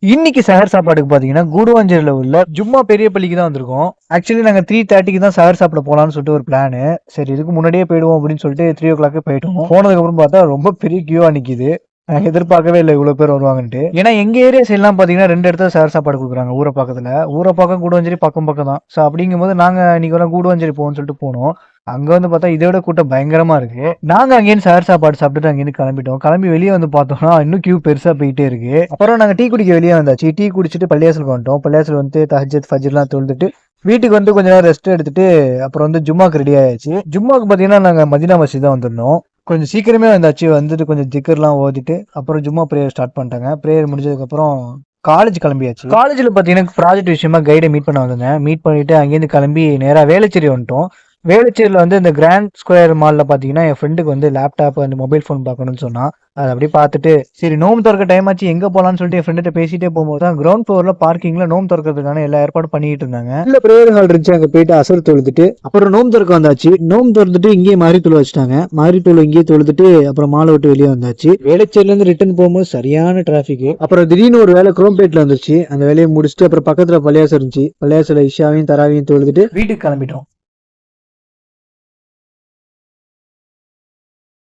இன்னைக்கு சஹர் சாப்பாடுக்கு பாத்தீங்கன்னா கூடுவாஞ்சேரியில உள்ள ஜும்மா பெரிய பள்ளிக்கு தான் வந்திருக்கோம். ஆக்சுவலி நாங்க 3:30க்கு தான் சஹர் சாப்பிட போலாம்னு சொல்லிட்டு ஒரு பிளான். சரி இதுக்கு முன்னாடியே போயிடுவோம் அப்படின்னு சொல்லிட்டு 3 o'clock போயிட்டோம். போனதுக்கு அப்புறம் பார்த்தா ரொம்ப பெரிய கியூவா நிக்குது. எதிர்பார்க்கவே இல்லை இவ்வளவு பேர் வருவாங்கன்ட்டு. ஏன்னா எங்க ஏரியா சைட் எல்லாம் பாத்தீங்கன்னா 2 இடத்துல சஹர் சாப்பாடு கொடுக்குறாங்க ஊரை பக்கத்துல. ஊரை பக்கம் கூடுவாஞ்சேரி பக்கம் பக்கம் தான். ஸோ அப்படிங்கும்போது நாங்க இன்னைக்கு வர கூடுவாஞ்சேரி போவோம்னு சொல்லிட்டு போனோம். அங்க வந்து பார்த்தா இதை விட கூட்டம் பயங்கரமா இருக்கு. நாங்க அங்கேயிருந்து சஹர் சாப்பாடு சாப்பிட்டுட்டு அங்கேயிருந்து கிளம்பிட்டோம். கிளம்பி வெளியே வந்து பார்த்தோம்னா இன்னும் கியூ பெருசா போயிட்டே இருக்கு. அப்புறம் நாங்க டீ குடிக்க வெளியே வந்தாச்சு. டீ குடிச்சிட்டு பள்ளியாசலுக்கு வந்துட்டோம். பள்ளியாசல் வந்து தஹஜத் ஃபஜ்ர்லாம் தொழுதுட்டு வீட்டுக்கு வந்து கொஞ்ச நேரம் ரெஸ்ட் எடுத்துட்டு அப்புறம் வந்து ஜும்மாக்கு ரெடி ஆயாச்சு. ஜும்மாக்கு பார்த்தீங்கன்னா நாங்க மதினா மஸ்ஜித் தான் வந்திருந்தோம். கொஞ்சம் சீக்கிரமே வந்தாச்சு. வந்துட்டு கொஞ்சம் திக்கர்லாம் ஓதிட்டு அப்புறம் ஜும்மா ப்ரேயர் ஸ்டார்ட் பண்ணிட்டாங்க. ப்ரேயர் முடிஞ்சதுக்கப்புறம் காலேஜ் கிளம்பியாச்சு. காலேஜில் பார்த்தீங்கன்னா ப்ராஜெக்ட் விஷயமா கைடை மீட் பண்ண வந்திருந்தேன். மீட் பண்ணிட்டு அங்கேருந்து கிளம்பி நேராக வேளச்சேரி வந்துட்டோம். வேளச்சேரியில் வந்து இந்த கிராண்ட் ஸ்கொயர் மாலில் பார்த்தீங்கன்னா என் ஃப்ரெண்டுக்கு வந்து லேப்டாப் அந்த மொபைல் ஃபோன் பார்க்கணும்னு சொன்னான். அதை அப்படியே பார்த்துட்டு சரி நோம்பு திறக்க டைம் ஆச்சு எங்கே போகலான்னு சொல்லிட்டு என் ஃப்ரெண்ட்ட பேசிட்டே போகும்போது தான் கிரவுண்ட் ஃப்ளோரில் பார்க்கிங்கில் நோம்பு திறக்கிறதுக்கான எல்லா ஏற்பாடும் பண்ணிட்டு இருந்தாங்க. இல்லை ப்ரேயர் ஹால் இருந்துச்சு, அங்கே போயிட்டு அசர் தொழுதுட்டு அப்புறம் நோம்பு திறக்க வந்தாச்சு. நோம்பு திறந்துட்டு இங்கேயே மாறி தொழு வச்சுட்டாங்க. மாறி தொழு இங்கேயே தொழுதுட்டு அப்புறம் மாலை விட்டு வெளியே வந்தாச்சு. வேளச்சேரியிலேருந்து ரிட்டர்ன் போகும்போது சரியான டிராஃபிக். அப்புறம் திடீர்னு ஒரு வேலை குரோம்பேட்டில் வந்துச்சு. அந்த வேலையை முடிச்சுட்டு அப்புறம் பக்கத்தில் பள்ளியாசம் இருந்துச்சு. பள்ளியாசல இஷாவையும் தராவையும் தொழுதுட்டு வீட்டுக்கு கிளம்பிட்டோம்.